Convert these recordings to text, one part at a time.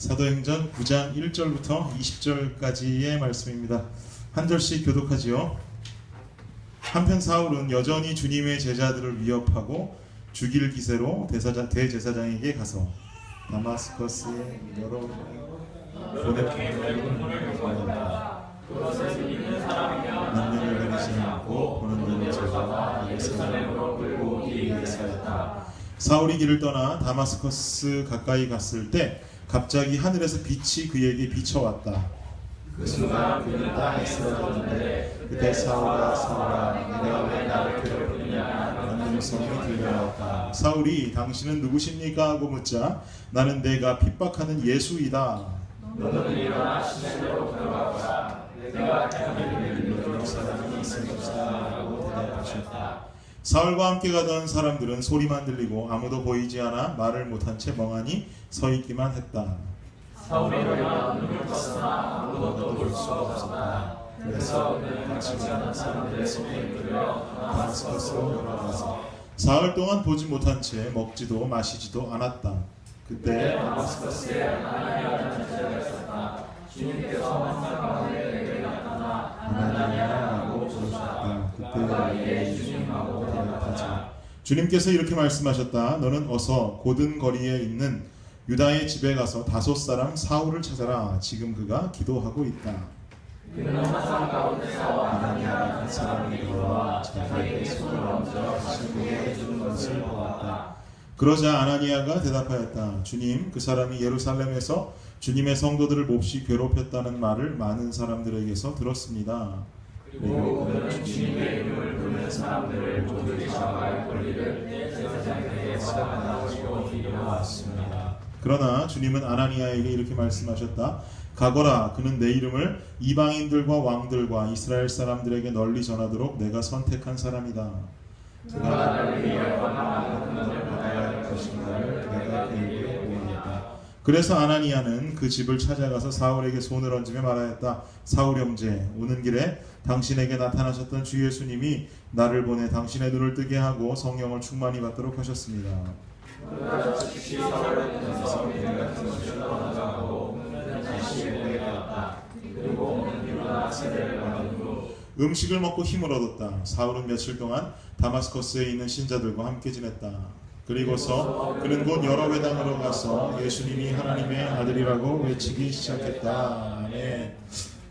사도행전 9장 1절부터 20절까지의 말씀입니다. 한 절씩 교독하지요. 한편 사울은 여전히 주님의 제자들을 위협하고 죽일 기세로 대제사장에게 가서 다마스커스에 여러 그것을 믿는 사람이면 남녀를 가리지 않고 보는 대로 제자와 예루살렘으로 끌고 이르게 하였다. 사울이 길을 떠나 다마스커스 가까이 갔을 때 갑자기 하늘에서 빛이 그에게 비춰왔다. 그 순간 그는 땅에 쓰러졌는데 그때 사울아 내가 왜 나를 괴롭히느냐 라는 음성이 들려왔다. 사울이 당신은 누구십니까 하고 묻자 나는 내가 핍박하는 예수이다. 너는 일어나 시내로 들어가거라. 내가 자기를 믿는 사람이 있으리라고 대답하셨다. 사울과 함께 가던 사람들은 소리만 들리고 아무도 보이지 않아 말을 못한 채 멍하니 서 있기만 했다. 사울이 일어나 눈을 떴으나 아무것도 볼 수가 없었다. 그래서 그는 같이 가는 사람들의 손에 끌려 다마스커스로 돌아가서 사흘 동안 보지 못한 채 먹지도 마시지도 않았다. 그때 다마스커스에 아나니아라는 제자가 있었다. 주님께서 환상 가운데 내게 나타나 아나니아라고 부르셨다. 그때 주님하고 대답하자. 주님께서 이렇게 말씀하셨다. 너는 어서 고든 거리에 있는 유다의 집에 가서 5 사람 사울을 찾아라. 지금 그가 기도하고 있다. 그는 환상 가운데서 아나니아라는 사람이 들어와 자기에게 손을 얹어 신부게 해주는 것을 보았다. 그러자 아나니아가 대답하였다. 주님, 그 사람이 예루살렘에서 주님의 성도들을 몹시 괴롭혔다는 말을 많은 사람들에게서 들었습니다. 그리고 그는 주님의 이름을 부르는 사람들을 모두 잡아갈 권리를 제사장에게 받아가지고 이르러왔습니다. 그러나 주님은 아나니아에게 이렇게 말씀하셨다. 가거라. 그는 내 이름을 이방인들과 왕들과 이스라엘 사람들에게 널리 전하도록 내가 선택한 사람이다. 그가 나를 위해 얼마나 고난을 받아야 할 것인가를 내가 그에게 보이겠다. 그래서 아나니아는 그 집을 찾아가서 사울에게 손을 얹으며 말하였다. 사울 형제, 오는 길에 당신에게 나타나셨던 주 예수님이 나를 보내 당신의 눈을 뜨게 하고 성령을 충만히 받도록 하셨습니다. 그가 즉시 사울을 통해서 뱀 같은 것을 떠나가고 다시 보게 되었다. 그리고 오는 일어나 세례를 받은 후 음식을 먹고 힘을 얻었다. 사울은 며칠 동안 다마스커스에 있는 신자들과 함께 지냈다. 그리고서 그는 곧 여러 회당으로 가서 예수님이 하나님의 아들이라고 외치기 시작했다. 아멘.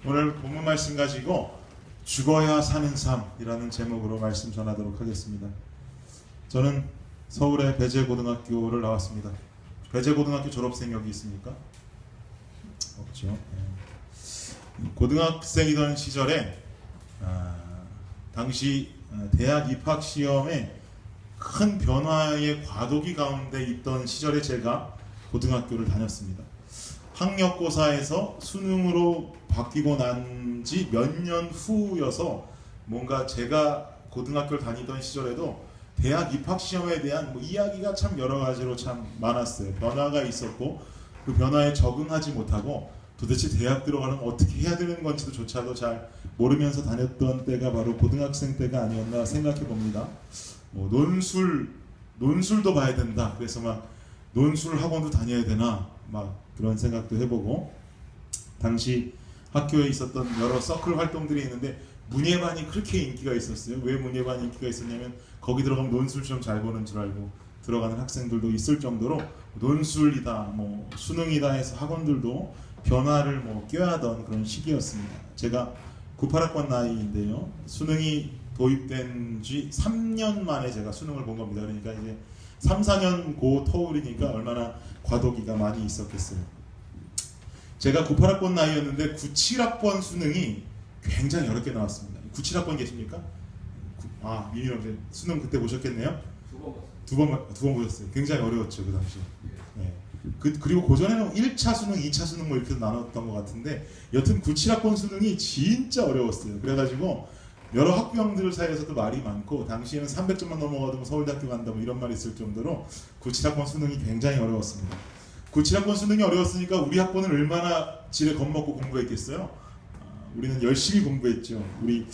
오늘 본문 말씀 가지고 죽어야 사는 삶이라는 제목으로 말씀 전하도록 하겠습니다. 저는 서울의 배재고등학교를 나왔습니다. 배재고등학교 졸업생 여기 있습니까? 없죠. 고등학생이던 시절에 당시 대학 입학 시험에 큰 변화의 과도기 가운데 있던 시절에 제가 고등학교를 다녔습니다. 학력고사에서 수능으로 바뀌고 난 지 몇 년 후여서 뭔가 제가 고등학교를 다니던 시절에도 대학 입학 시험에 대한 이야기가 참 여러 가지로 참 많았어요. 변화가 있었고 그 변화에 적응하지 못하고 도대체 대학 들어가려면 어떻게 해야 되는 건지도 조차도 잘 모르면서 다녔던 때가 바로 고등학생 때가 아니었나 생각해 봅니다. 논술도 봐야 된다. 그래서 막 논술 학원도 다녀야 되나 막 그런 생각도 해보고 당시 학교에 있었던 여러 서클 활동들이 있는데 문예반이 그렇게 인기가 있었어요. 왜 문예반이 인기가 있었냐면 거기 들어가면 논술 시험 잘 보는 줄 알고 들어가는 학생들도 있을 정도로 논술이다, 수능이다 해서 학원들도 변화를 껴야하던 그런 시기였습니다. 제가 98학번 나이인데요. 수능이 도입된 지 3년 만에 제가 수능을 본 겁니다. 그러니까 이제 3, 4년 고 터울이니까 얼마나 과도기가 많이 있었겠어요. 제가 98학번 나이였는데 97학번 수능이 굉장히 어렵게 나왔습니다. 97학번 계십니까? 미미령 씨 수능 그때 보셨겠네요? 두 번 보셨어요. 굉장히 어려웠죠 그 당시. 네. 그리고 고전에는 1차 수능, 2차 수능 이렇게 나눴던 것 같은데 여튼 97학번 수능이 진짜 어려웠어요. 그래가지고 여러 학부형들 사이에서도 말이 많고 당시에는 300점만 넘어가도 서울대학교 간다 이런 말이 있을 정도로 97학번 수능이 굉장히 어려웠습니다. 97학번 수능이 어려웠으니까 우리 학번은 얼마나 지레 겁먹고 공부했겠어요? 우리는 열심히 공부했죠. 우리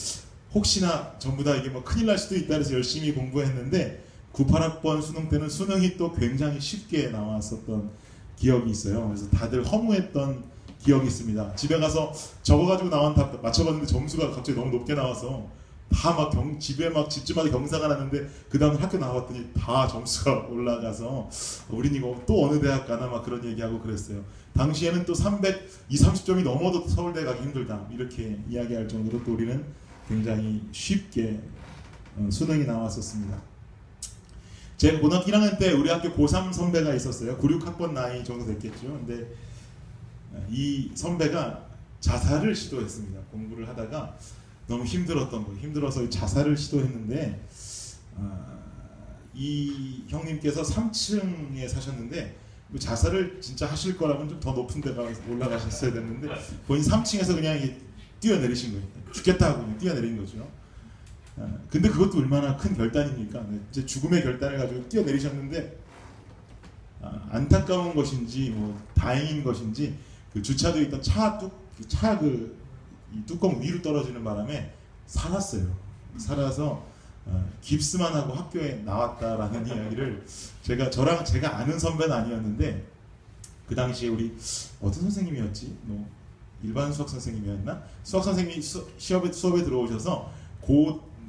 혹시나 전부 다 이게 큰일 날 수도 있다 해서 열심히 공부했는데 98학번 수능 때는 수능이 또 굉장히 쉽게 나왔었던 기억이 있어요. 그래서 다들 허무했던 기억이 있습니다. 집에 가서 적어가지고 나온 답 맞춰봤는데 점수가 갑자기 너무 높게 나와서 다 막 집에 막 집집마다 경사가 났는데 그 다음 학교 나왔더니 다 점수가 올라가서 우린 이거 또 어느 대학 가나 막 그런 얘기하고 그랬어요. 당시에는 또 330점이 넘어도 서울대 가기 힘들다 이렇게 이야기할 정도로 또 우리는 굉장히 쉽게 수능이 나왔었습니다. 제 고등학교 1학년 때 우리 학교 고3 선배가 있었어요. 9, 6학번 나이 정도 됐겠죠. 근데 이 선배가 자살을 시도했습니다. 공부를 하다가 너무 힘들었던 거예요. 힘들어서 자살을 시도했는데 이 형님께서 3층에 사셨는데 자살을 진짜 하실 거라면 좀 더 높은 데 올라가셨어야 됐는데 본인 3층에서 그냥 뛰어내리신 거예요. 죽겠다 하고 그냥 뛰어내린 거죠. 근데 그것도 얼마나 큰 결단입니까? 이제 죽음의 결단을 가지고 뛰어내리셨는데 안타까운 것인지 뭐 다행인 것인지 그 주차되어 있던 이 뚜껑 위로 떨어지는 바람에 살았어요. 살아서 깁스만 하고 학교에 나왔다라는 이야기를 제가 아는 선배는 아니었는데 그 당시에 우리 어떤 선생님이었지? 뭐 일반 수학 선생님이었나? 수학 선생님이 수업에 들어오셔서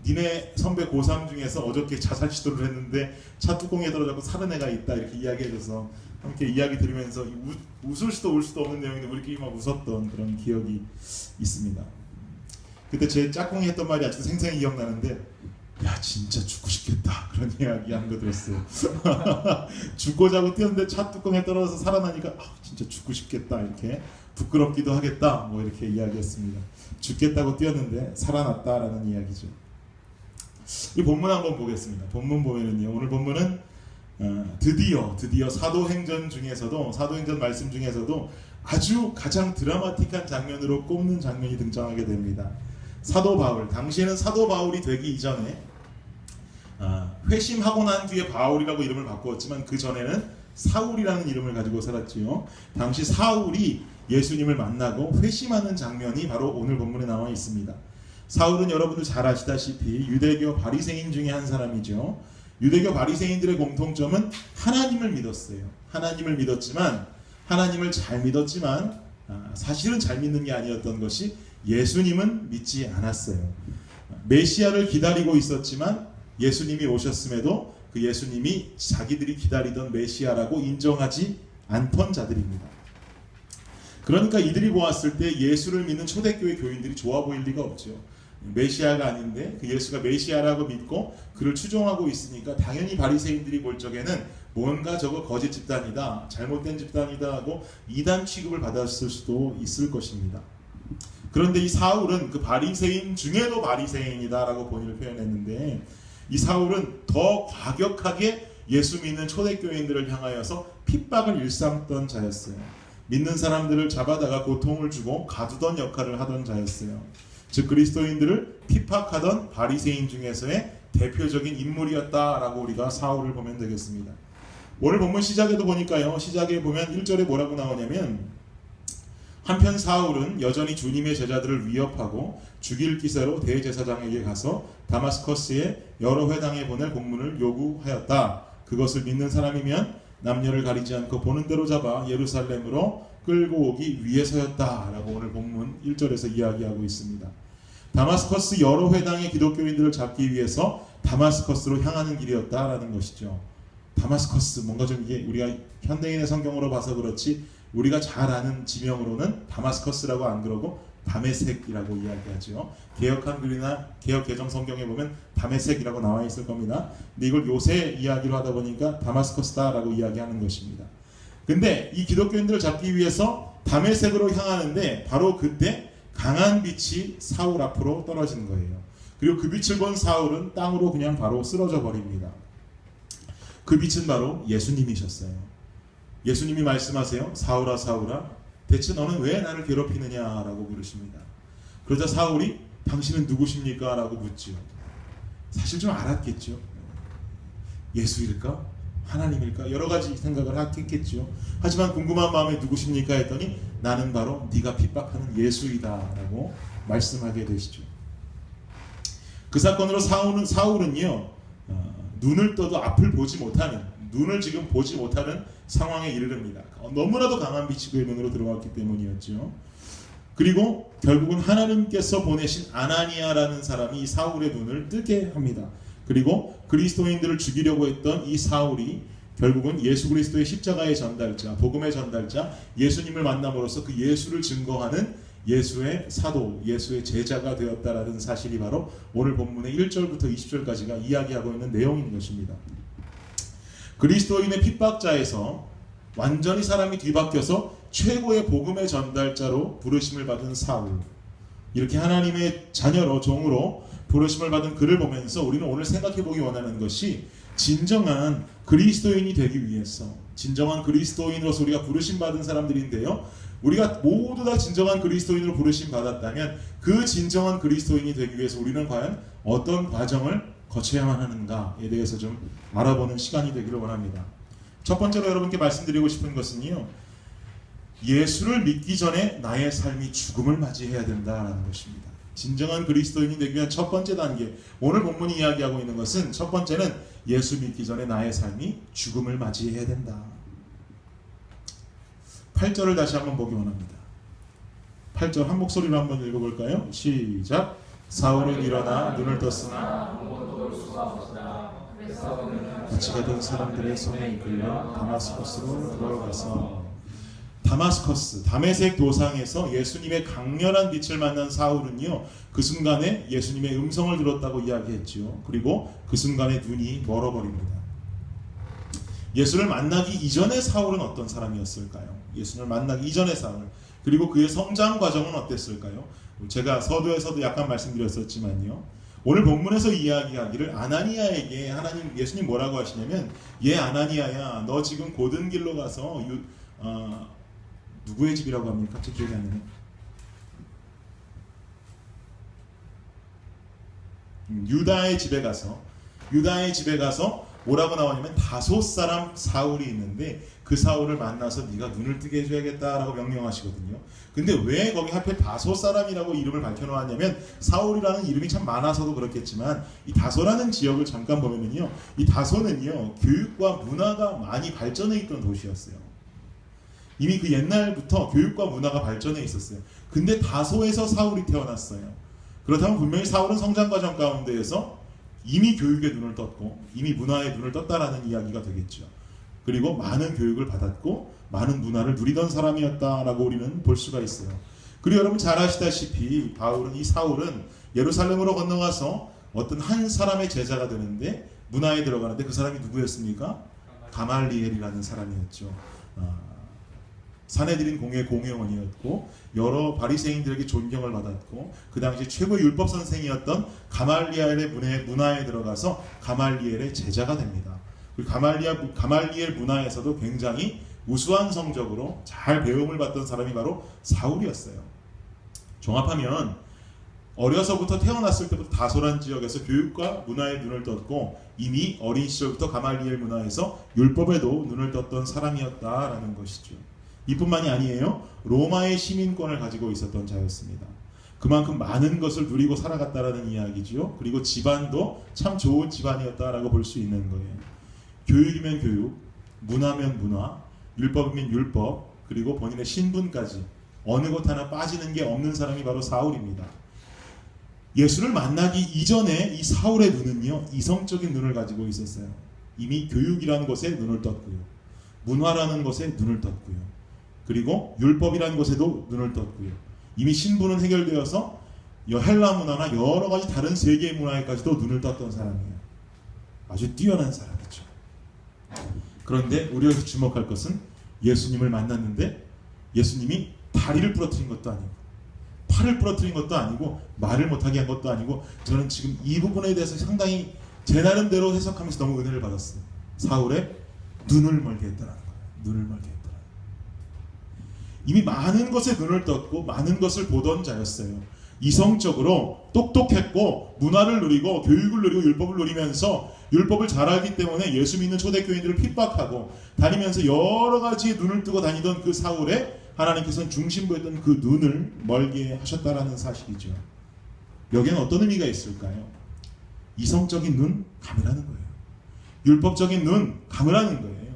니네 선배 고3 중에서 어저께 자살 시도를 했는데 차 뚜껑에 떨어져서 살은 애가 있다 이렇게 이야기해줘서 함께 이야기 들으면서 웃을 수도 울 수도 없는 내용인데 우리끼리 막 웃었던 그런 기억이 있습니다. 그때 제 짝꿍이 했던 말이 아직도 생생히 기억나는데 야 진짜 죽고 싶겠다 그런 이야기 한 거 들었어요. 죽고자 하고 뛰었는데 차 뚜껑에 떨어져서 살아나니까 진짜 죽고 싶겠다 이렇게 부끄럽기도 하겠다 뭐 이렇게 이야기했습니다. 죽겠다고 뛰었는데 살아났다라는 이야기죠. 이 본문 한번 보겠습니다. 본문 보면은요, 오늘 본문은 드디어 사도행전 말씀 중에서도 아주 가장 드라마틱한 장면으로 꼽는 장면이 등장하게 됩니다. 사도 바울, 당시에는 사도 바울이 되기 이전에 회심하고 난 뒤에 바울이라고 이름을 바꾸었지만 그 전에는 사울이라는 이름을 가지고 살았지요. 당시 사울이 예수님을 만나고 회심하는 장면이 바로 오늘 본문에 나와 있습니다. 사울은 여러분들 잘 아시다시피 유대교 바리새인 중에 한 사람이죠. 유대교 바리새인들의 공통점은 하나님을 믿었어요. 하나님을 잘 믿었지만 사실은 잘 믿는 게 아니었던 것이 예수님은 믿지 않았어요. 메시아를 기다리고 있었지만 예수님이 오셨음에도 그 예수님이 자기들이 기다리던 메시아라고 인정하지 않던 자들입니다. 그러니까 이들이 보았을 때 예수를 믿는 초대교회 교인들이 좋아 보일 리가 없죠. 메시아가 아닌데 그 예수가 메시아라고 믿고 그를 추종하고 있으니까 당연히 바리새인들이 볼 적에는 뭔가 저거 거짓 집단이다, 잘못된 집단이다 하고 이단 취급을 받았을 수도 있을 것입니다. 그런데 이 사울은 그 바리새인 중에도 바리새인이다라고 본인을 표현했는데 이 사울은 더 과격하게 예수 믿는 초대교인들을 향하여서 핍박을 일삼던 자였어요. 믿는 사람들을 잡아다가 고통을 주고 가두던 역할을 하던 자였어요. 즉 그리스도인들을 핍박하던 바리새인 중에서의 대표적인 인물이었다라고 우리가 사울을 보면 되겠습니다. 오늘 본문 시작에도 보니까요. 시작에 보면 1절에 뭐라고 나오냐면 한편 사울은 여전히 주님의 제자들을 위협하고 죽일 기세로 대제사장에게 가서 다마스커스의 여러 회당에 보낼 공문을 요구하였다. 그것을 믿는 사람이면 남녀를 가리지 않고 보는 대로 잡아 예루살렘으로 끌고 오기 위해서였다라고 오늘 본문 1절에서 이야기하고 있습니다. 다마스커스 여러 회당의 기독교인들을 잡기 위해서 다마스커스로 향하는 길이었다라는 것이죠. 다마스커스 뭔가 좀 이게 우리가 현대인의 성경으로 봐서 그렇지 우리가 잘 아는 지명으로는 다마스커스라고 안 그러고 다메섹이라고 이야기하죠. 개역 한글이나 개역 개정 성경에 보면 다메섹이라고 나와 있을 겁니다. 근데 이걸 요새 이야기로 하다 보니까 다마스커스다라고 이야기하는 것입니다. 근데 이 기독교인들을 잡기 위해서 다메섹으로 향하는데 바로 그때 강한 빛이 사울 앞으로 떨어지는 거예요. 그리고 그 빛을 본 사울은 땅으로 그냥 바로 쓰러져 버립니다. 그 빛은 바로 예수님이셨어요. 예수님이 말씀하세요. 사울아 사울아 대체 너는 왜 나를 괴롭히느냐라고 물으십니다. 그러자 사울이 당신은 누구십니까? 라고 묻지요. 사실 좀 알았겠죠. 예수일까? 하나님일까? 여러 가지 생각을 했겠죠. 하지만 궁금한 마음에 누구십니까? 했더니 나는 바로 네가 핍박하는 예수이다 라고 말씀하게 되시죠. 그 사건으로 사울은요 눈을 떠도 앞을 보지 못하는 눈을 지금 보지 못하는 상황에 이르릅니다. 너무나도 강한 빛이 그의 눈으로 들어왔기 때문이었죠. 그리고 결국은 하나님께서 보내신 아나니아라는 사람이 이 사울의 눈을 뜨게 합니다. 그리고 그리스도인들을 죽이려고 했던 이 사울이 결국은 예수 그리스도의 십자가의 전달자, 복음의 전달자, 예수님을 만남으로써 그 예수를 증거하는 예수의 사도, 예수의 제자가 되었다라는 사실이 바로 오늘 본문의 1절부터 20절까지가 이야기하고 있는 내용인 것입니다. 그리스도인의 핍박자에서 완전히 사람이 뒤바뀌어서 최고의 복음의 전달자로 부르심을 받은 사울, 이렇게 하나님의 자녀로, 종으로 부르심을 받은 그를 보면서 우리는 오늘 생각해 보기 원하는 것이, 진정한 그리스도인이 되기 위해서, 진정한 그리스도인으로서 우리가 부르심 받은 사람들인데요, 우리가 모두 다 진정한 그리스도인으로 부르심 받았다면 그 진정한 그리스도인이 되기 위해서 우리는 과연 어떤 과정을 거쳐야만 하는가에 대해서 좀 알아보는 시간이 되기를 원합니다. 첫 번째로 여러분께 말씀드리고 싶은 것은요, 예수를 믿기 전에 나의 삶이 죽음을 맞이해야 된다라는 것입니다. 진정한 그리스도인이 되기 위한 첫 번째 단계, 오늘 본문이 이야기하고 있는 것은 첫 번째는 예수 믿기 전에 나의 삶이 죽음을 맞이해야 된다. 8절을 다시 한번 보기 원합니다. 8절 한 목소리로 한번 읽어볼까요? 시작. 사울은 일어나 눈을 떴으나 같이 가던 사람들의 손에 이끌려 다마스커스로 들어가서, 다마스커스, 다메섹 도상에서 예수님의 강렬한 빛을 만난 사울은요, 그 순간에 예수님의 음성을 들었다고 이야기했죠. 그리고 그 순간에 눈이 멀어버립니다. 예수를 만나기 이전의 사울은 어떤 사람이었을까요? 예수를 만나기 이전의 사울, 그리고 그의 성장 과정은 어땠을까요? 제가 서두에서도 약간 말씀드렸었지만요, 오늘 본문에서 이야기하기를 아나니아에게 하나님, 예수님 뭐라고 하시냐면, 얘 아나니아야, 너 지금 고든 길로 가서 누구의 집이라고 합니까? 갑자기 기억이 안 나네. 유다의 집에 가서 뭐라고 나오냐면, 다소 사람 사울이 있는데 그 사울을 만나서 네가 눈을 뜨게 해줘야겠다라고 명령하시거든요. 근데 왜 거기 하필 다소 사람이라고 이름을 밝혀놓았냐면, 사울이라는 이름이 참 많아서도 그렇겠지만 이 다소라는 지역을 잠깐 보면은요, 이 다소는요 교육과 문화가 많이 발전해 있던 도시였어요. 이미 그 옛날부터 교육과 문화가 발전해 있었어요. 근데 다소에서 사울이 태어났어요. 그렇다면 분명히 사울은 성장 과정 가운데에서 이미 교육에 눈을 떴고 이미 문화에 눈을 떴다라는 이야기가 되겠죠. 그리고 많은 교육을 받았고 많은 문화를 누리던 사람이었다라고 우리는 볼 수가 있어요. 그리고 여러분 잘 아시다시피 이 사울은 예루살렘으로 건너가서 어떤 한 사람의 제자가 되는데, 문화에 들어가는데 그 사람이 누구였습니까? 가말리엘이라는 사람이었죠. 사내들인 공회원이었고 여러 바리새인들에게 존경을 받았고 그 당시 최고의 율법 선생이었던 가말리엘의 문화에 들어가서 가말리엘의 제자가 됩니다. 가말리엘 문화에서도 굉장히 우수한 성적으로 잘 배움을 받던 사람이 바로 사울이었어요. 종합하면 어려서부터 태어났을 때부터 다소란 지역에서 교육과 문화에 눈을 떴고 이미 어린 시절부터 가말리엘 문화에서 율법에도 눈을 떴던 사람이었다라는 것이죠. 이뿐만이 아니에요. 로마의 시민권을 가지고 있었던 자였습니다. 그만큼 많은 것을 누리고 살아갔다라는 이야기죠. 그리고 집안도 참 좋은 집안이었다라고 볼 수 있는 거예요. 교육이면 교육, 문화면 문화, 율법이면 율법, 그리고 본인의 신분까지 어느 것 하나 빠지는 게 없는 사람이 바로 사울입니다. 예수를 만나기 이전에 이 사울의 눈은요, 이성적인 눈을 가지고 있었어요. 이미 교육이라는 것에 눈을 떴고요, 문화라는 것에 눈을 떴고요, 그리고 율법이라는 것에도 눈을 떴고요. 이미 신분은 해결되어서 헬라 문화나 여러 가지 다른 세계 문화에까지도 눈을 떴던 사람이에요. 아주 뛰어난 사람이죠. 그런데 우리가 주목할 것은 예수님을 만났는데 예수님이 다리를 부러뜨린 것도 아니고 팔을 부러뜨린 것도 아니고 말을 못하게 한 것도 아니고, 저는 지금 이 부분에 대해서 상당히 제 나름대로 해석하면서 너무 은혜를 받았어요. 사울의 눈을 멀게 했다는 거예요. 눈을 멀게 했다. 이미 많은 것에 눈을 떴고 많은 것을 보던 자였어요. 이성적으로 똑똑했고 문화를 누리고 교육을 누리고 율법을 누리면서 율법을 잘 알기 때문에 예수 믿는 초대교인들을 핍박하고 다니면서 여러 가지에 눈을 뜨고 다니던 그 사울에 하나님께서는 중심부였던 그 눈을 멀게 하셨다라는 사실이죠. 여기에는 어떤 의미가 있을까요? 이성적인 눈, 감이라는 거예요. 율법적인 눈 감으라는 거예요.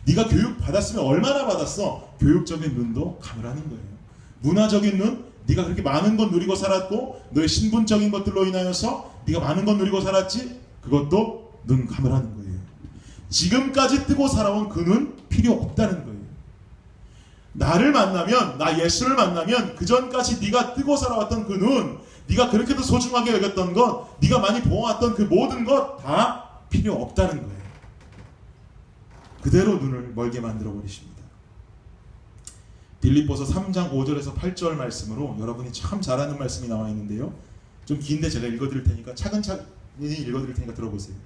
네가 교육 받았으면 얼마나 받았어? 교육적인 눈도 감으라는 거예요. 문화적인 눈, 네가 그렇게 많은 것 누리고 살았고 너의 신분적인 것들로 인하여서 네가 많은 것 누리고 살았지? 그것도 눈 감으라는 거예요. 지금까지 뜨고 살아온 그 눈 필요 없다는 거예요. 나를 만나면, 나 예수를 만나면 그 전까지 네가 뜨고 살아왔던 그 눈, 네가 그렇게도 소중하게 여겼던 것, 네가 많이 보아왔던 그 모든 것 다 필요 없다는 거예요. 그대로 눈을 멀게 만들어 버리십니다. 빌립보서 3장 5절에서 8절 말씀으로 여러분이 참 잘 아는 말씀이 나와 있는데요. 좀 긴데 제가 읽어드릴 테니까 차근차근히 읽어드릴 테니까 들어보세요.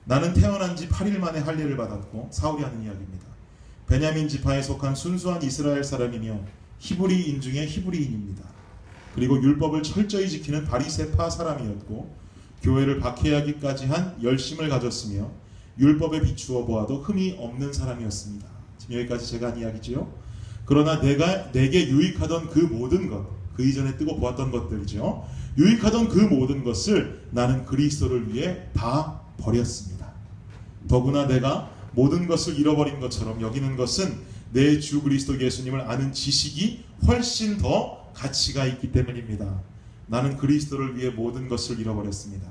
나는 태어난 지 8일 만에 할례를 받았고, 사울이 하는 이야기입니다. 베냐민 지파에 속한 순수한 이스라엘 사람이며 히브리인 중에 히브리인입니다. 그리고 율법을 철저히 지키는 바리새파 사람이었고 교회를 박해하기까지 한 열심을 가졌으며 율법에 비추어 보아도 흠이 없는 사람이었습니다. 지금 여기까지 제가 한 이야기지요. 그러나 내게 유익하던 그 모든 것, 그 이전에 뜨고 보았던 것들이죠. 유익하던 그 모든 것을 나는 그리스도를 위해 다 버렸습니다. 더구나 내가 모든 것을 잃어버린 것처럼 여기는 것은 내 주 그리스도 예수님을 아는 지식이 훨씬 더 가치가 있기 때문입니다. 나는 그리스도를 위해 모든 것을 잃어버렸습니다.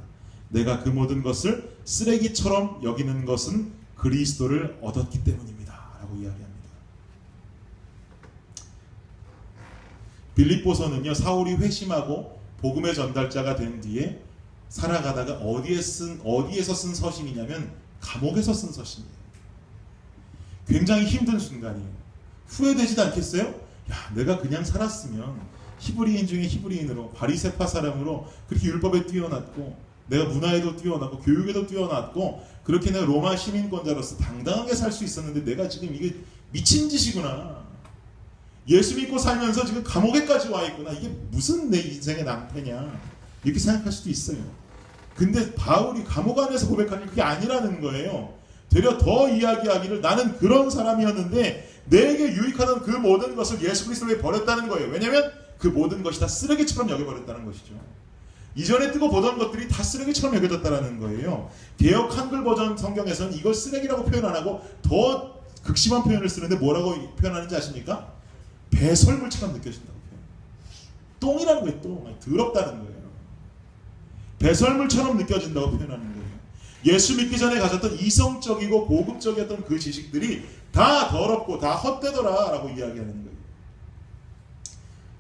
내가 그 모든 것을 쓰레기처럼 여기는 것은 그리스도를 얻었기 때문입니다. 라고 이야기합니다. 빌립보서는요, 사울이 회심하고 복음의 전달자가 된 뒤에 살아가다가 어디에서 쓴 서신이냐면 감옥에서 쓴 서신이에요. 굉장히 힘든 순간이에요. 후회되지도 않겠어요? 야, 내가 그냥 살았으면 히브리인 중에 히브리인으로 바리새파 사람으로 그렇게 율법에 뛰어났고 내가 문화에도 뛰어났고 교육에도 뛰어났고 그렇게 내가 로마 시민권자로서 당당하게 살 수 있었는데 내가 지금 이게 미친 짓이구나. 예수 믿고 살면서 지금 감옥에까지 와 있구나. 이게 무슨 내 인생의 낭패냐. 이렇게 생각할 수도 있어요. 근데 바울이 감옥 안에서 고백하는 게 그게 아니라는 거예요. 되려 더 이야기하기를 나는 그런 사람이었는데 내게 유익하던 그 모든 것을 예수 그리스도에 버렸다는 거예요. 왜냐하면 그 모든 것이 다 쓰레기처럼 여겨버렸다는 것이죠. 이전에 뜨고 보던 것들이 다 쓰레기처럼 여겨졌다는 거예요. 개역 한글 버전 성경에서는 이걸 쓰레기라고 표현 안 하고 더 극심한 표현을 쓰는데 뭐라고 표현하는지 아십니까? 배설물처럼 느껴진다고 표현. 똥이라는 거예요. 똥. 더럽다는 거예요. 배설물처럼 느껴진다고 표현하는 거예요. 예수 믿기 전에 가졌던 이성적이고 고급적이었던 그 지식들이 다 더럽고 다 헛되더라 라고 이야기하는 거예요.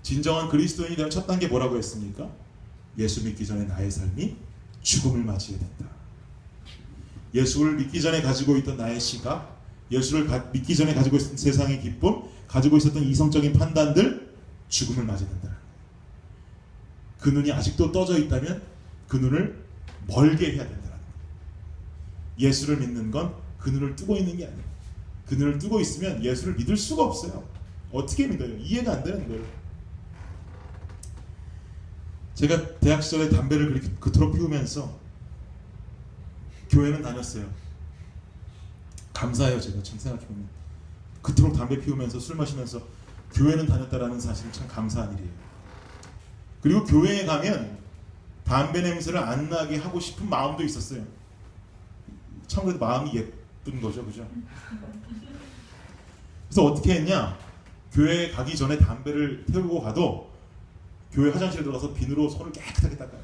진정한 그리스도인이 되는 첫 단계 뭐라고 했습니까? 예수 믿기 전에 나의 삶이 죽음을 맞이해야 된다. 예수를 믿기 전에 가지고 있던 나의 시각, 예수를 믿기 전에 가지고 있었던 세상의 기쁨, 가지고 있었던 이성적인 판단들, 죽음을 맞이해야 된다. 그 눈이 아직도 떠져 있다면 그 눈을 멀게 해야 된다. 예수를 믿는 건 그 눈을 뜨고 있는 게 아니에요. 그 눈을 뜨고 있으면 예수를 믿을 수가 없어요. 어떻게 믿어요? 이해가 안 되는 거예요. 제가 대학 시절에 담배를 그렇게 그토록 피우면서 교회는 다녔어요. 감사해요. 제가 지금 생각해보면 그토록 담배 피우면서 술 마시면서 교회는 다녔다라는 사실은 참 감사한 일이에요. 그리고 교회에 가면 담배 냄새를 안 나게 하고 싶은 마음도 있었어요. 참 그래도 마음이 예쁜 거죠, 그죠? 그래서 어떻게 했냐? 교회에 가기 전에 담배를 태우고 가도 교회 화장실에 들어가서 비누로 손을 깨끗하게 닦아요.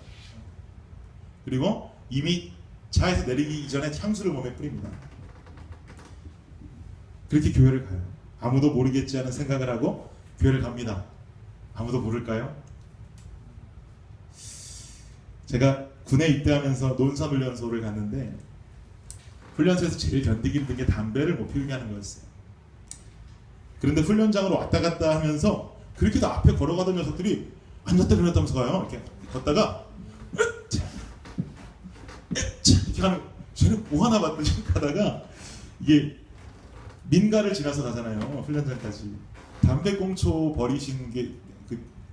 그리고 이미 차에서 내리기 이전에 향수를 몸에 뿌립니다. 그렇게 교회를 가요. 아무도 모르겠지 하는 생각을 하고 교회를 갑니다. 아무도 모를까요? 제가 군에 입대하면서 논사훈련소를 갔는데 훈련소에서 제일 견디기 힘든 게 담배를 못 피우게 하는 거였어요. 그런데 훈련장으로 왔다 갔다 하면서 그렇게도 앞에 걸어가던 녀석들이 앉았다 일어났다면서 가요. 이렇게 걷다가 이렇게 하는, 쟤는 뭐 하나 봤더니 가다가 이게 민가를 지나서 가잖아요. 훈련장까지. 담배꽁초 버리신 게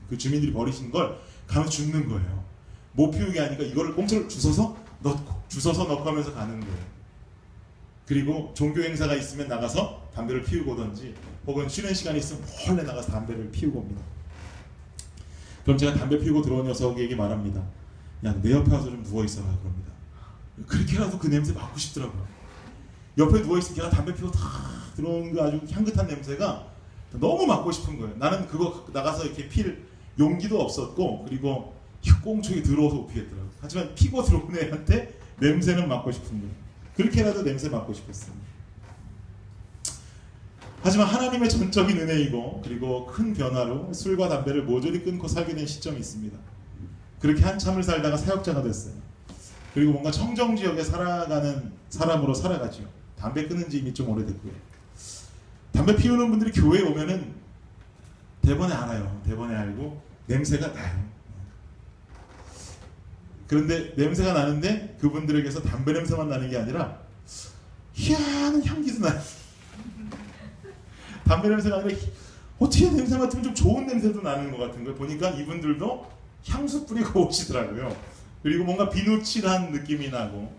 그 주민들이 버리신 걸 가면 죽는 거예요. 못 피우게 하니까 이거를 꽁초를 주워서 넣고 하면서 가는 거예요. 그리고 종교 행사가 있으면 나가서 담배를 피우고 오든지 혹은 쉬는 시간이 있으면 몰래 나가서 담배를 피우고 옵니다. 그럼 제가 담배 피우고 들어온 녀석에게 말합니다. 야, 내 옆에 와서 좀 누워있어라 그럽니다. 그렇게라도 그 냄새 맡고 싶더라고요. 옆에 누워있으면 걔가 담배 피우고 탁 들어오는 그 아주 향긋한 냄새가 너무 맡고 싶은 거예요. 나는 그거 나가서 이렇게 필 용기도 없었고, 그리고 꽁초에 들어와서 못 피겠더라고요. 하지만 피고 들어온 애한테 냄새는 맡고 싶은 거예요. 그렇게라도 냄새 맡고 싶었어요. 하지만 하나님의 전적인 은혜이고, 그리고 큰 변화로 술과 담배를 모조리 끊고 살게 된 시점이 있습니다. 그렇게 한참을 살다가 사역자가 됐어요. 그리고 뭔가 청정지역에 살아가는 사람으로 살아가죠. 담배 끊은 지 이미 좀 오래됐고요. 담배 피우는 분들이 교회에 오면은 대번에 알아요. 대번에 알고 냄새가 나요. 그런데 냄새가 나는데 그분들에게서 담배 냄새만 나는 게 아니라 희한한 향기도 나요. 담배 냄새가 아니라 어떻게 냄새 맡으면 좀 좋은 냄새도 나는 것 같은 거예요. 보니까 이분들도 향수 뿌리고 오시더라고요. 그리고 뭔가 비누칠한 느낌이 나고,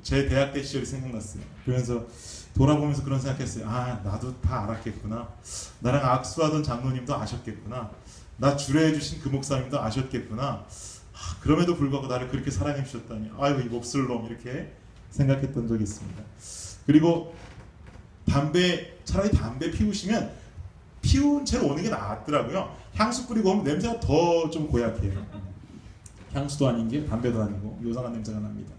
제 대학 때 시절이 생각났어요. 그러면서 돌아보면서 그런 생각했어요. 아, 나도 다 알았겠구나. 나랑 악수하던 장로님도 아셨겠구나. 나 주례해 주신 그 목사님도 아셨겠구나. 아, 그럼에도 불구하고 나를 그렇게 사랑해 주셨다니, 아이고 이 몹쓸 놈, 이렇게 생각했던 적이 있습니다. 그리고 차라리 담배 피우시면 피운 채로 오는 게 낫더라고요. 향수 뿌리고 오면 냄새가 더 좀 고약해요. 향수도 아닌 게 담배도 아니고 요상한 냄새가 납니다.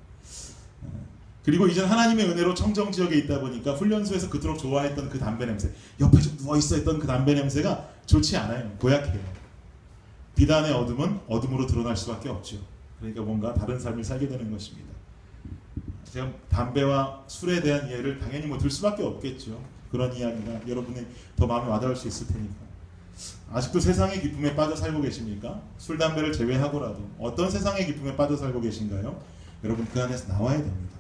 그리고 이젠 하나님의 은혜로 청정지역에 있다 보니까 훈련소에서 그토록 좋아했던 그 담배 냄새, 옆에 좀 누워있어 했던 그 담배 냄새가 좋지 않아요. 고약해요. 비단의 어둠은 어둠으로 드러날 수밖에 없죠. 그러니까 뭔가 다른 삶을 살게 되는 것입니다. 제가 담배와 술에 대한 이해를 당연히 뭐 들 수밖에 없겠죠. 그런 이야기가 여러분이 더 마음에 와닿을 수 있을 테니까. 아직도 세상의 기쁨에 빠져 살고 계십니까? 술, 담배를 제외하고라도 어떤 세상의 기쁨에 빠져 살고 계신가요? 여러분 그 안에서 나와야 됩니다.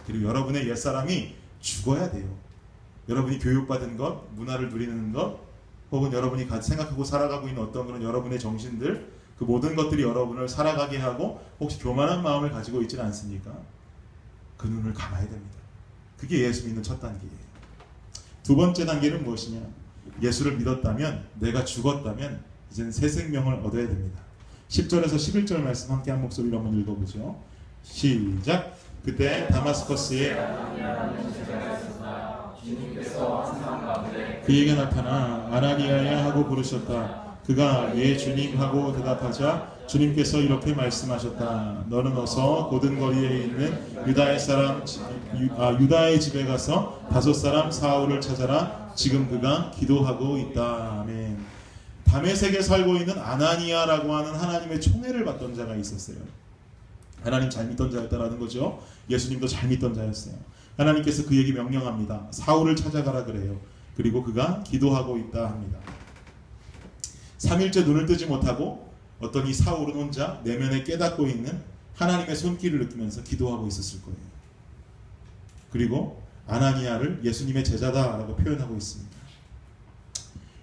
그리고 여러분의 옛사람이 죽어야 돼요. 여러분이 교육받은 것, 문화를 누리는 것, 혹은 여러분이 생각하고 살아가고 있는 어떤 그런 여러분의 정신들, 그 모든 것들이 여러분을 살아가게 하고 혹시 교만한 마음을 가지고 있지는 않습니까? 그 눈을 감아야 됩니다. 그게 예수 믿는 첫 단계예요. 두 번째 단계는 무엇이냐? 예수를 믿었다면, 내가 죽었다면 이제는 새 생명을 얻어야 됩니다. 10절에서 11절 말씀 함께 한 목소리로 한번 읽어보죠. 시작! 그때 다마스커스에 그에게 나타나 아나니아야 하고 부르셨다. 그가 예 주님 하고 대답하자 주님께서 이렇게 말씀하셨다. 너는 어서 고든 거리에 있는 유다의 집에 가서 5 사울을 찾아라. 지금 그가 기도하고 있다. 아멘. 다메섹에 살고 있는 아나니아라고 하는 하나님의 총애를 받던 자가 있었어요. 하나님 잘 믿던 자였다라는 거죠. 예수님도 잘 믿던 자였어요. 하나님께서 그에게 명령합니다. 사울을 찾아가라 그래요. 그리고 그가 기도하고 있다 합니다. 3일째 눈을 뜨지 못하고 어떤 이 사울은 혼자 내면에 깨닫고 있는 하나님의 손길을 느끼면서 기도하고 있었을 거예요. 그리고 아나니아를 예수님의 제자다라고 표현하고 있습니다.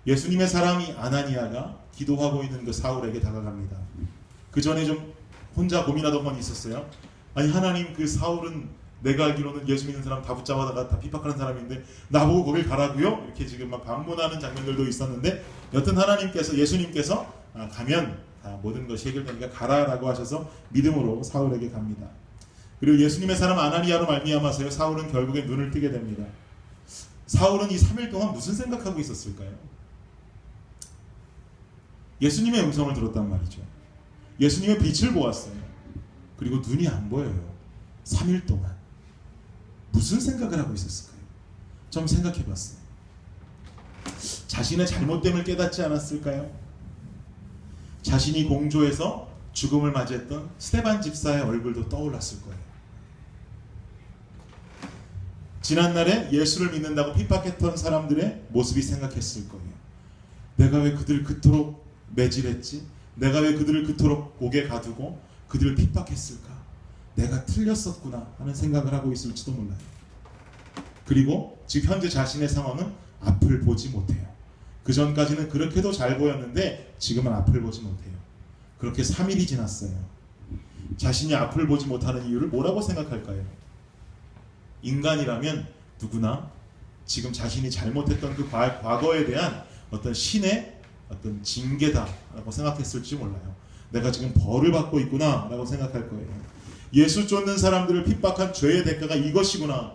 예수님의 사람이 아나니아가 기도하고 있는 그 사울에게 다가갑니다. 그 전에 좀 혼자 고민하던 건 있었어요. 아니 하나님, 그 사울은 내가 알기로는 예수 믿는 사람 다 붙잡아다가 다 핍박하는 사람인데 나보고 거길 가라고요? 이렇게 지금 막 반문하는 장면들도 있었는데, 여튼 예수님께서 가면 모든 것이 해결되니까 가라라고 하셔서 믿음으로 사울에게 갑니다. 그리고 예수님의 사람 아나니아로 말미암아서요, 사울은 결국에 눈을 뜨게 됩니다. 사울은 이 3일 동안 무슨 생각하고 있었을까요? 예수님의 음성을 들었단 말이죠. 예수님의 빛을 보았어요. 그리고 눈이 안 보여요. 3일 동안 무슨 생각을 하고 있었을까요? 좀 생각해 봤어요. 자신의 잘못됨을 깨닫지 않았을까요? 자신이 공조에서 죽음을 맞이했던 스데반 집사의 얼굴도 떠올랐을 거예요. 지난날에 예수를 믿는다고 핍박했던 사람들의 모습이 생각했을 거예요. 내가 왜 그들을 그토록 매질했지? 내가 왜 그들을 그토록 옥에 가두고 그들을 핍박했을까? 내가 틀렸었구나 하는 생각을 하고 있을지도 몰라요. 그리고 지금 현재 자신의 상황은 앞을 보지 못해요. 그 전까지는 그렇게도 잘 보였는데 지금은 앞을 보지 못해요. 그렇게 3일이 지났어요. 자신이 앞을 보지 못하는 이유를 뭐라고 생각할까요? 인간이라면 누구나 지금 자신이 잘못했던 그 과거에 대한 어떤 신의 어떤 징계다라고 생각했을지 몰라요. 내가 지금 벌을 받고 있구나 라고 생각할 거예요. 예수 쫓는 사람들을 핍박한 죄의 대가가 이것이구나.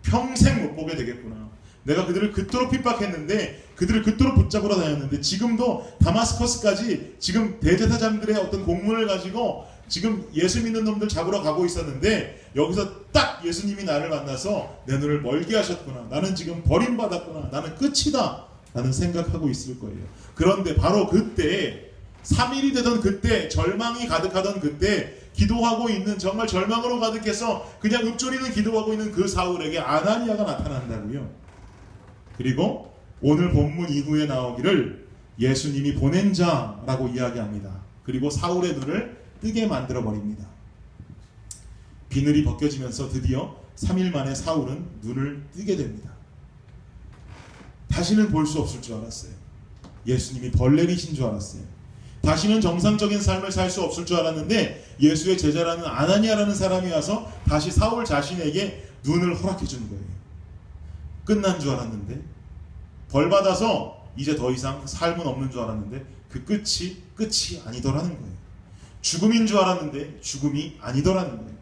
평생 못 보게 되겠구나. 내가 그들을 그토록 핍박했는데, 그들을 그토록 붙잡으러 다녔는데, 지금도 다마스커스까지 지금 대제사장들의 어떤 공문을 가지고 지금 예수 믿는 놈들 잡으러 가고 있었는데, 여기서 딱 예수님이 나를 만나서 내 눈을 멀게 하셨구나. 나는 지금 버림받았구나. 나는 끝이다. 라는 생각하고 있을 거예요. 그런데 바로 그때, 3일이 되던 그때, 절망이 가득하던 그때, 기도하고 있는, 정말 절망으로 가득해서 그냥 읊조리는 기도하고 있는 그 사울에게 아나니아가 나타난다고요. 그리고 오늘 본문 이후에 나오기를 예수님이 보낸 자라고 이야기합니다. 그리고 사울의 눈을 뜨게 만들어 버립니다. 비늘이 벗겨지면서 드디어 3일 만에 사울은 눈을 뜨게 됩니다. 다시는 볼 수 없을 줄 알았어요. 예수님이 벌레리신 줄 알았어요. 다시는 정상적인 삶을 살 수 없을 줄 알았는데, 예수의 제자라는 아나니아라는 사람이 와서 다시 사울 자신에게 눈을 허락해 준 거예요. 끝난 줄 알았는데, 벌 받아서 이제 더 이상 삶은 없는 줄 알았는데, 그 끝이 아니더라는 거예요. 죽음인 줄 알았는데 죽음이 아니더라는 거예요.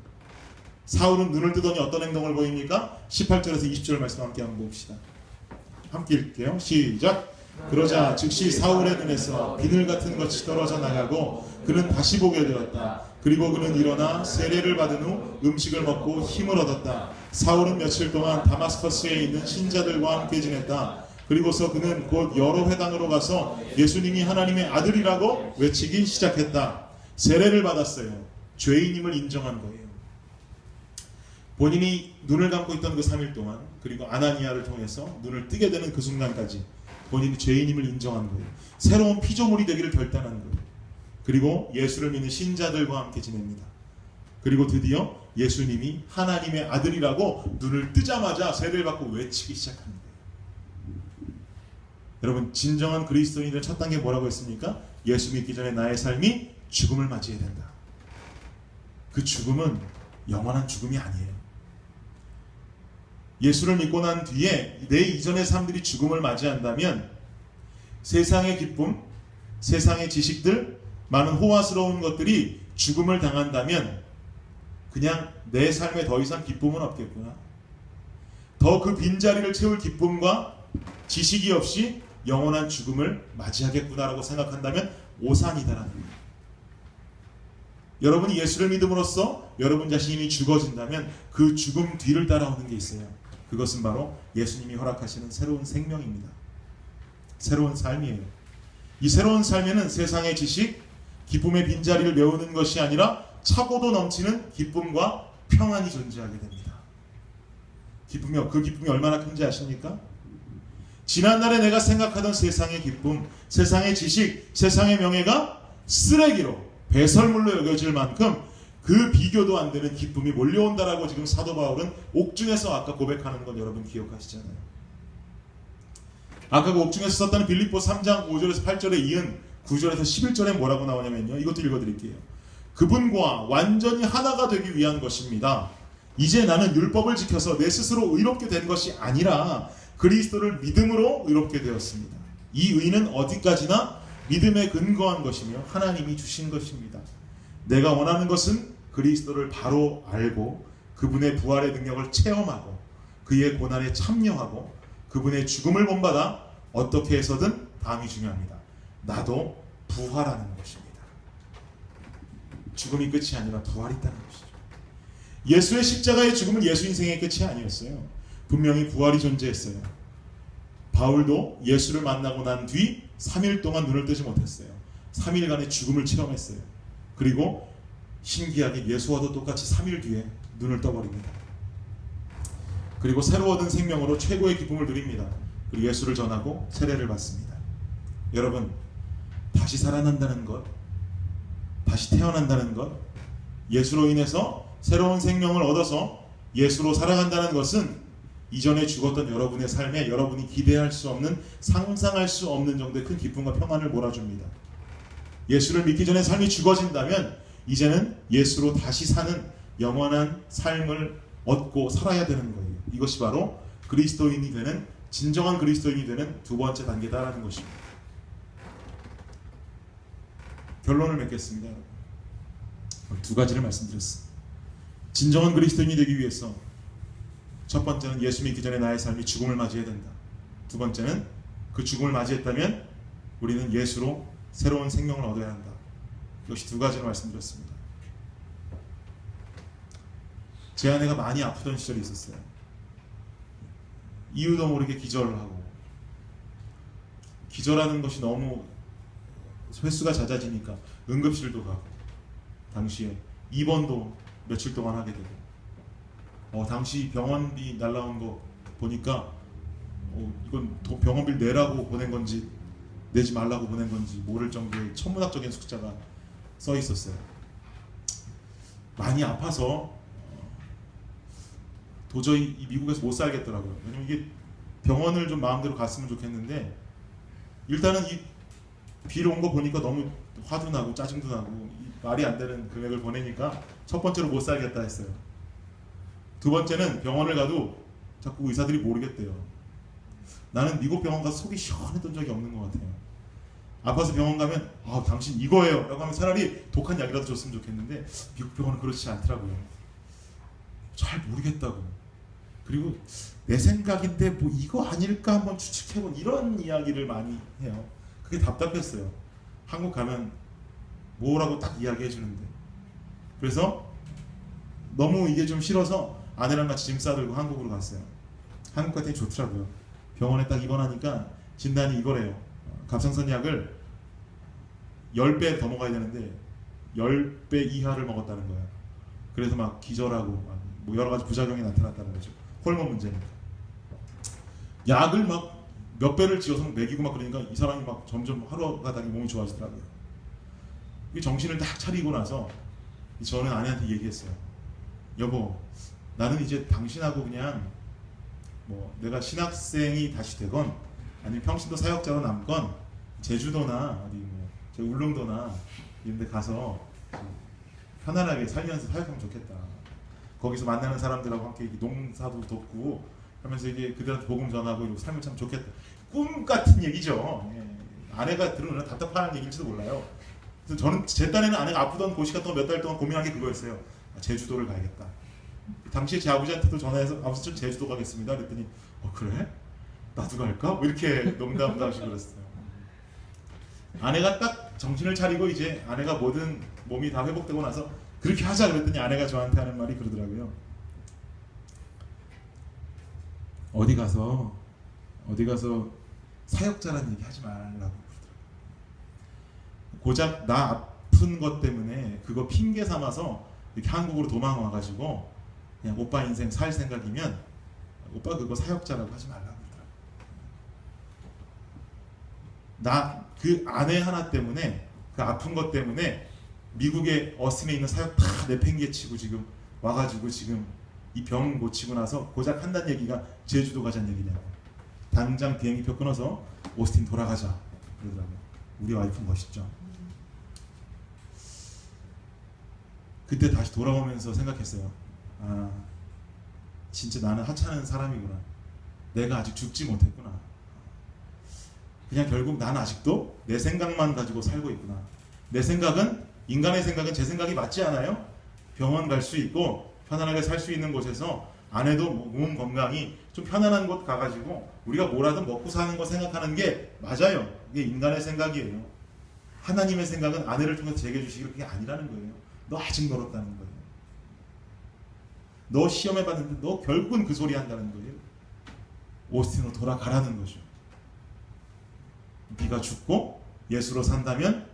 사울은 눈을 뜨더니 어떤 행동을 보입니까? 18절에서 20절 말씀 함께 한번 봅시다. 함께 읽을게요. 시작. 그러자 즉시 사울의 눈에서 비늘 같은 것이 떨어져 나가고 그는 다시 보게 되었다. 그리고 그는 일어나 세례를 받은 후 음식을 먹고 힘을 얻었다. 사울은 며칠 동안 다마스커스에 있는 신자들과 함께 지냈다. 그리고서 그는 곧 여러 회당으로 가서 예수님이 하나님의 아들이라고 외치기 시작했다. 세례를 받았어요. 죄인임을 인정한 거예요. 본인이 눈을 감고 있던 그 3일 동안, 그리고 아나니아를 통해서 눈을 뜨게 되는 그 순간까지 본인이 죄인임을 인정한 거예요. 새로운 피조물이 되기를 결단한 거예요. 그리고 예수를 믿는 신자들과 함께 지냅니다. 그리고 드디어 예수님이 하나님의 아들이라고 눈을 뜨자마자 세례를 받고 외치기 시작합니다. 여러분, 진정한 그리스도인들의 첫 단계 뭐라고 했습니까? 예수 믿기 전에 나의 삶이 죽음을 맞이해야 된다. 그 죽음은 영원한 죽음이 아니에요. 예수를 믿고 난 뒤에 내 이전의 삶들이 죽음을 맞이한다면 세상의 기쁨, 세상의 지식들, 많은 호화스러운 것들이 죽음을 당한다면 그냥 내 삶에 더 이상 기쁨은 없겠구나. 더 그 빈자리를 채울 기쁨과 지식이 없이 영원한 죽음을 맞이하겠구나라고 생각한다면 오산이다라는 거예요. 여러분이 예수를 믿음으로써 여러분 자신이 죽어진다면 그 죽음 뒤를 따라오는 게 있어요. 그것은 바로 예수님이 허락하시는 새로운 생명입니다. 새로운 삶이에요. 이 새로운 삶에는 세상의 지식, 기쁨의 빈자리를 메우는 것이 아니라 차고도 넘치는 기쁨과 평안이 존재하게 됩니다. 그 기쁨이 얼마나 큰지 아십니까? 지난날에 내가 생각하던 세상의 기쁨, 세상의 지식, 세상의 명예가 쓰레기로, 배설물로 여겨질 만큼 그 비교도 안 되는 기쁨이 몰려온다라고 지금 사도 바울은 옥중에서 아까 고백하는 건 여러분 기억하시잖아요. 아까 그 옥중에서 썼다는 빌립보 3장 5절에서 8절에 이은 9절에서 11절에 뭐라고 나오냐면요. 이것도 읽어드릴게요. 그분과 완전히 하나가 되기 위한 것입니다. 이제 나는 율법을 지켜서 내 스스로 의롭게 된 것이 아니라 그리스도를 믿음으로 의롭게 되었습니다. 이 의는 어디까지나 믿음에 근거한 것이며 하나님이 주신 것입니다. 내가 원하는 것은 그리스도를 바로 알고 그분의 부활의 능력을 체험하고 그의 고난에 참여하고 그분의 죽음을 본받아 어떻게 해서든 다음이 중요합니다. 나도 부활하는 것입니다. 죽음이 끝이 아니라 부활이 있다는 것이죠. 예수의 십자가의 죽음은 예수 인생의 끝이 아니었어요. 분명히 부활이 존재했어요. 바울도 예수를 만나고 난 뒤 3일 동안 눈을 뜨지 못했어요. 3일간의 죽음을 체험했어요. 그리고 신기하게 예수와도 똑같이 3일 뒤에 눈을 떠버립니다. 그리고 새로 얻은 생명으로 최고의 기쁨을 누립니다. 그리고 예수를 전하고 세례를 받습니다. 여러분, 다시 살아난다는 것, 다시 태어난다는 것, 예수로 인해서 새로운 생명을 얻어서 예수로 살아간다는 것은 이전에 죽었던 여러분의 삶에 여러분이 기대할 수 없는, 상상할 수 없는 정도의 큰 기쁨과 평안을 몰아줍니다. 예수를 믿기 전에 삶이 죽어진다면 이제는 예수로 다시 사는 영원한 삶을 얻고 살아야 되는 거예요. 이것이 바로 그리스도인이 되는, 진정한 그리스도인이 되는 두 번째 단계다라는 것입니다. 결론을 맺겠습니다. 두 가지를 말씀드렸습니다. 진정한 그리스도인이 되기 위해서 첫 번째는 예수 믿기 전에 나의 삶이 죽음을 맞이해야 된다. 두 번째는 그 죽음을 맞이했다면 우리는 예수로 새로운 생명을 얻어야 한다. 역시 두 가지를 말씀드렸습니다. 제 아내가 많이 아프던 시절이 있었어요. 이유도 모르게 기절을 하고, 기절하는 것이 너무 횟수가 잦아지니까 응급실도 가고, 당시에 입원도 며칠 동안 하게 되고, 당시 병원비 날라온 거 보니까 이건 병원비를 내라고 보낸 건지 내지 말라고 보낸 건지 모를 정도의 천문학적인 숫자가 써 있었어요. 많이 아파서 도저히 이 미국에서 못 살겠더라고요. 왜냐면 이게 병원을 좀 마음대로 갔으면 좋겠는데, 일단은 이 비를 온 거 보니까 너무 화도 나고 짜증도 나고 말이 안 되는 금액을 보내니까 첫 번째로 못 살겠다 했어요. 두 번째는 병원을 가도 자꾸 의사들이 모르겠대요. 나는 미국 병원 가서 속이 시원했던 적이 없는 것 같아요. 아파서 병원 가면 당신 이거예요 라고 하면 차라리 독한 약이라도 줬으면 좋겠는데, 미국 병원은 그렇지 않더라고요. 잘 모르겠다고. 그리고 내 생각인데 뭐 이거 아닐까 한번 추측해본, 이런 이야기를 많이 해요. 그게 답답했어요. 한국 가면 뭐라고 딱 이야기해 주는데. 그래서 너무 이게 좀 싫어서 아내랑 같이 짐 싸들고 한국으로 갔어요. 한국 갔더니 좋더라고요. 병원에 딱 입원하니까 진단이 이거래요. 갑상선 약을 10배 더 먹어야 되는데 10배 이하를 먹었다는 거예요. 그래서 막 기절하고 뭐 여러 가지 부작용이 나타났다는 거죠. 호르몬 문제니까. 약을 막 몇 배를 지어서 먹이고 막 그러니까 이 사람이 막 점점 하루 가다니 몸이 좋아지더라고요. 정신을 딱 차리고 나서 저는 아내한테 얘기했어요. 여보, 나는 이제 당신하고 그냥 뭐 내가 신학생이 다시 되건 아니면 평신도 사역자로 남건 제주도나 어디 뭐 울릉도나 이런 데 가서 편안하게 살면서 사역하면 좋겠다. 거기서 만나는 사람들하고 함께 농사도 돕고 하면서 이게 그들한테 복음 전하고 이러고 살면 참 좋겠다. 꿈 같은 얘기죠. 아내가 들으면 답답한 얘기일지도 몰라요. 그래서 저는 제 딴에는 아내가 아프던 곳이 같은 거 몇 달 동안 고민한 게 그거였어요. 제주도를 가야겠다. 당시에 제 아버지한테도 전화해서 아버지 저 제주도 가겠습니다. 그랬더니 그래? 나도 갈까? 뭐 이렇게 농담하시고 그랬어요. 아내가 딱 정신을 차리고 이제 아내가 모든 몸이 다 회복되고 나서 그렇게 하자 그랬더니 아내가 저한테 하는 말이 그러더라고요. 어디 가서 사역자라는 얘기 하지 말라고 그러더라고요. 고작 나 아픈 것 때문에 그거 핑계 삼아서 이렇게 한국으로 도망 와가지고 그냥 오빠 인생 살 생각이면 오빠 그거 사역자라고 하지 말라고 그러더라고요. 나 그 아내 하나 때문에, 그 아픈 것 때문에 미국에 어스틴에 있는 사역 다 내팽개치고 지금 와가지고 지금 이 병 고치고 나서 고작 한다는 얘기가 제주도 가자는 얘기냐고. 당장 비행기표 끊어서 오스틴 돌아가자 그러더라고요. 우리 와이프 멋있죠. 그때 다시 돌아오면서 생각했어요. 진짜 나는 하찮은 사람이구나. 내가 아직 죽지 못했구나. 그냥 결국 난 아직도 내 생각만 가지고 살고 있구나. 내 생각은, 인간의 생각은 제 생각이 맞지 않아요? 병원 갈 수 있고 편안하게 살 수 있는 곳에서 아내도 몸 건강히 좀 편안한 곳 가가지고 우리가 뭐라든 먹고 사는 거 생각하는 게 맞아요. 이게 인간의 생각이에요. 하나님의 생각은 아내를 통해서 제게 주시기로 그게 아니라는 거예요. 너 아직 멀었다는 거예요. 너 시험해 봤는데 너 결국은 그 소리 한다는 거예요. 오스틴으로 돌아가라는 거죠. 네가 죽고 예수로 산다면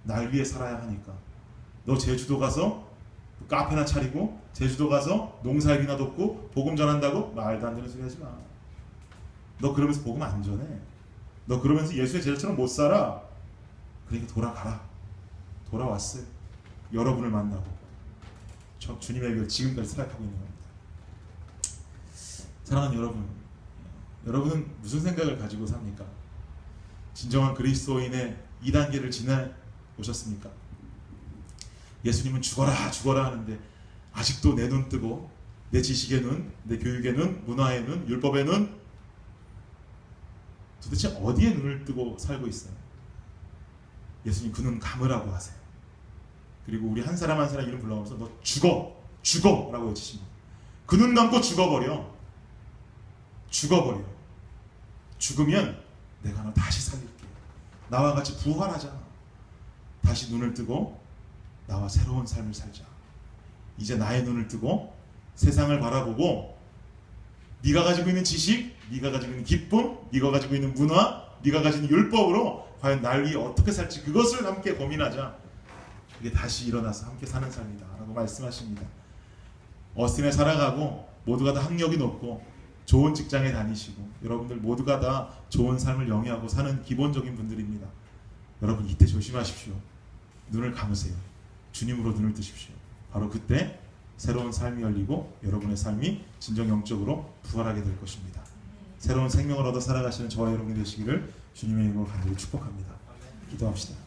날 위해 살아야 하니까 너 제주도 가서 카페나 차리고 제주도 가서 농사일이나 돕고 복음 전한다고? 말도 안 되는 소리 하지 마. 너 그러면서 복음 안 전해. 너 그러면서 예수의 제자처럼 못 살아. 그러니까 돌아가라. 돌아왔어요. 여러분을 만나고 주님의 일을 지금까지 살아가고 있는 겁니다. 사랑하는 여러분, 여러분은 무슨 생각을 가지고 삽니까? 진정한 그리스도인의 2단계를 지나 오셨습니까? 예수님은 죽어라 죽어라 하는데 아직도 내 눈 뜨고 내 지식의 눈, 내 교육의 눈, 문화의 눈, 율법의 눈, 도대체 어디에 눈을 뜨고 살고 있어요? 예수님 그 눈 감으라고 하세요. 그리고 우리 한 사람 한 사람 이름 불러가면서 너 죽어! 죽어! 라고 외치십니다. 그 눈 감고 죽어버려. 죽으면 내가 너 다시 살릴게. 나와 같이 부활하자. 다시 눈을 뜨고 나와 새로운 삶을 살자. 이제 나의 눈을 뜨고 세상을 바라보고 네가 가지고 있는 지식, 네가 가지고 있는 기쁨, 네가 가지고 있는 문화, 네가 가지고 있는 율법으로 과연 날 위해 어떻게 살지, 그것을 함께 고민하자. 그게 다시 일어나서 함께 사는 삶이다 라고 말씀하십니다. 어스틴에 살아가고 모두가 다 학력이 높고 좋은 직장에 다니시고 여러분들 모두가 다 좋은 삶을 영위하고 사는 기본적인 분들입니다. 여러분 이때 조심하십시오. 눈을 감으세요. 주님으로 눈을 뜨십시오. 바로 그때 새로운 삶이 열리고 여러분의 삶이 진정 영적으로 부활하게 될 것입니다. 새로운 생명을 얻어 살아가시는 저와 여러분이 되시기를 주님의 이름으로 간절히 축복합니다. 기도합시다.